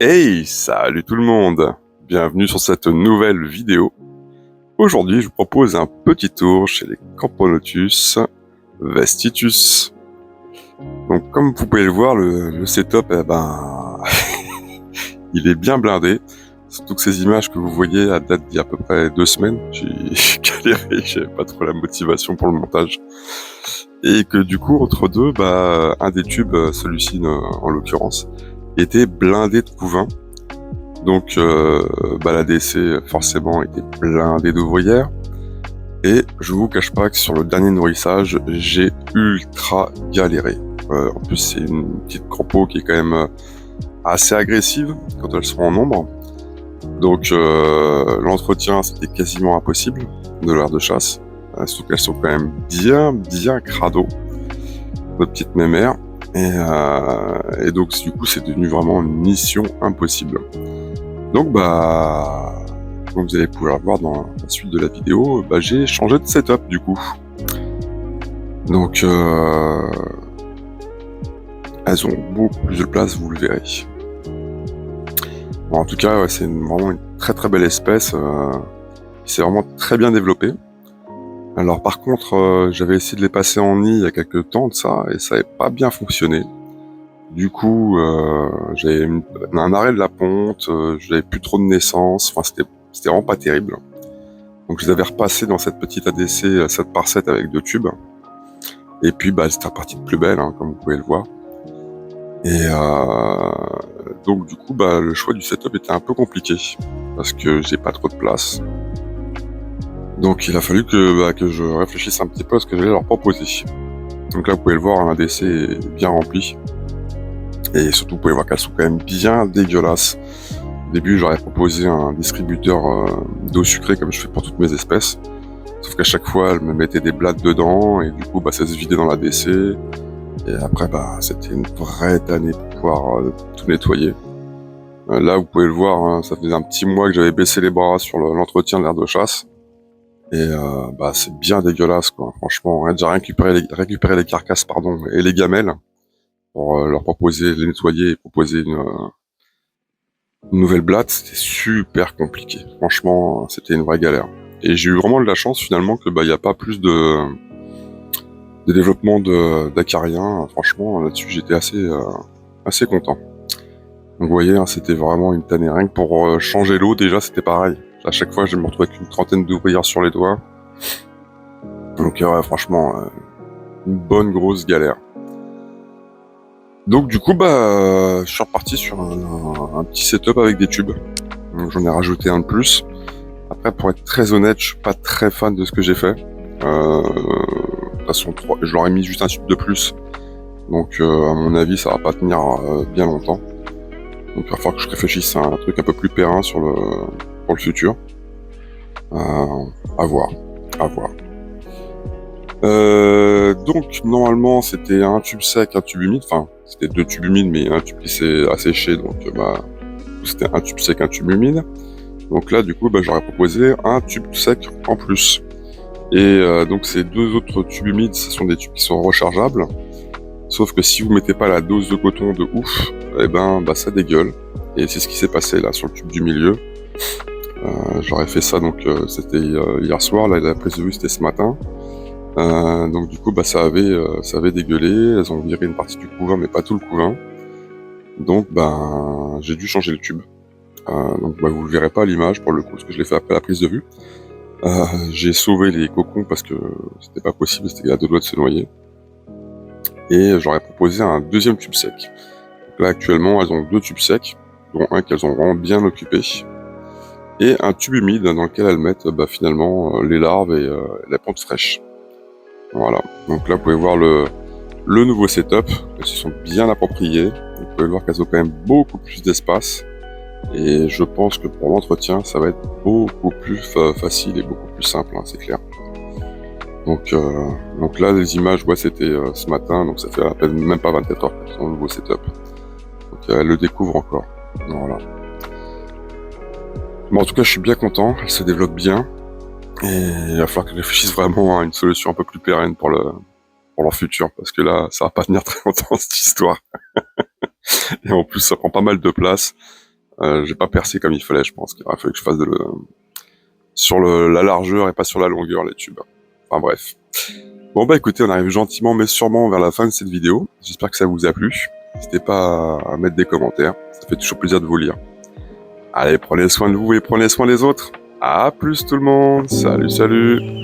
Hey, salut tout le monde! Bienvenue sur cette nouvelle vidéo. Aujourd'hui, je vous propose un petit tour chez les Camponotus vestitus. Donc, comme vous pouvez le voir, le setup, il est bien blindé. Surtout que ces images que vous voyez datent d'il y a à peu près 2 semaines. J'ai galéré, j'avais pas trop la motivation pour le montage. Et que du coup, entre deux, un des tubes, celui-ci en l'occurrence, était blindé de couvain. Donc la DC forcément était blindée d'ouvrières. Et je vous cache pas que sur le dernier nourrissage, j'ai ultra galéré. En plus, c'est une petite crampo qui est quand même assez agressive quand elles sont en nombre. Donc l'entretien, c'était quasiment impossible de l'air de chasse. Surtout qu'elles sont quand même bien crado, nos petites mémères. Et donc du coup, c'est devenu vraiment une mission impossible. Donc comme vous allez pouvoir voir dans la suite de la vidéo, j'ai changé de setup du coup. Donc elles ont beaucoup plus de place, vous le verrez. Bon, en tout cas, ouais, c'est vraiment une très belle espèce qui s'est vraiment très bien développée. Alors par contre, j'avais essayé de les passer en nid il y a quelques temps de ça, et ça n'avait pas bien fonctionné. Du coup, j'avais un arrêt de la ponte, j'avais plus trop de naissance, enfin c'était vraiment pas terrible. Donc je les avais repassés dans cette petite ADC 7 par 7 avec 2 tubes. Et puis c'était reparti de plus belle, hein, comme vous pouvez le voir. Et donc du coup le choix du setup était un peu compliqué, parce que j'ai pas trop de place. Donc il a fallu que je réfléchisse un petit peu à ce que j'allais leur proposer. Donc là vous pouvez le voir, l'ADC est bien rempli. Et surtout vous pouvez voir qu'elles sont quand même bien dégueulasses. Au début j'aurais proposé un distributeur d'eau sucrée comme je fais pour toutes mes espèces. Sauf qu'à chaque fois, elle me mettait des blattes dedans, et du coup, ça se vidait dans la DC. Et après, c'était une vraie tannée pour pouvoir tout nettoyer. Là, vous pouvez le voir, hein, ça faisait un petit mois que j'avais baissé les bras sur l'entretien de l'aire de chasse. Et c'est bien dégueulasse, quoi. Franchement, on a déjà récupéré les carcasses, et les gamelles pour leur proposer, les nettoyer et proposer une nouvelle blatte. C'était super compliqué. Franchement, c'était une vraie galère. Et j'ai eu vraiment de la chance finalement que il n'y a pas plus de développement d'acariens. Franchement, là-dessus, j'étais assez content. Donc vous voyez, hein, c'était vraiment une tannée. Rien que pour changer l'eau, déjà, c'était pareil. À chaque fois, je me retrouvais avec une trentaine d'ouvrières sur les doigts. Donc franchement, une bonne grosse galère. Donc du coup, je suis reparti sur un petit setup avec des tubes. Donc j'en ai rajouté un de plus. Après, pour être très honnête, je suis pas très fan de ce que j'ai fait. De toute façon, je leur ai mis juste un tube de plus. Donc à mon avis, ça va pas tenir bien longtemps. Donc il va falloir que je réfléchisse à un truc un peu plus périn pour le futur. À voir. Donc normalement c'était un tube sec, un tube humide. Enfin, c'était 2 tubes humides, mais un tube qui s'est asséché. Donc c'était un tube sec, un tube humide. Donc là, du coup, j'aurais proposé un tube sec en plus. Et donc ces 2 autres tubes humides, ce sont des tubes qui sont rechargeables. Sauf que si vous mettez pas la dose de coton de ouf, ça dégueule. Et c'est ce qui s'est passé là sur le tube du milieu. J'aurais fait ça, donc c'était hier soir. Là, la prise de vue c'était ce matin. Donc du coup, ça avait dégueulé. Elles ont viré une partie du couvain, mais pas tout le couvain. Donc j'ai dû changer le tube. Donc vous le verrez pas à l'image pour le coup, parce que je l'ai fait après la prise de vue. J'ai sauvé les cocons parce que c'était pas possible, c'était à 2 doigts de se noyer. Et j'aurais proposé un deuxième tube sec. Donc là actuellement elles ont 2 tubes secs, dont un qu'elles ont vraiment bien occupé, et un tube humide dans lequel elles mettent finalement les larves et la ponte fraîche. Voilà, donc là vous pouvez voir le nouveau setup, elles se sont bien appropriées, vous pouvez voir qu'elles ont quand même beaucoup plus d'espace, et je pense que pour l'entretien ça va être beaucoup plus facile et beaucoup plus simple, hein, c'est clair. Donc là les images, c'était ce matin, donc ça fait à peine même pas 24 heures qu'ils ont le nouveau setup. Donc elles le découvrent encore. Voilà. Bon, en tout cas je suis bien content, elles se développent bien. Et il va falloir que je réfléchisse vraiment à une solution un peu plus pérenne pour leur futur, parce que là ça va pas tenir très longtemps cette histoire. Et en plus ça prend pas mal de place. J'ai pas percé comme il fallait, je pense. Il aurait fallu que je fasse sur la largeur et pas sur la longueur, les tubes. Enfin bref. Bon bah écoutez, on arrive gentiment mais sûrement vers la fin de cette vidéo. J'espère que ça vous a plu. N'hésitez pas à mettre des commentaires, ça fait toujours plaisir de vous lire. Allez, prenez soin de vous et prenez soin des autres. À plus tout le monde. Salut, salut.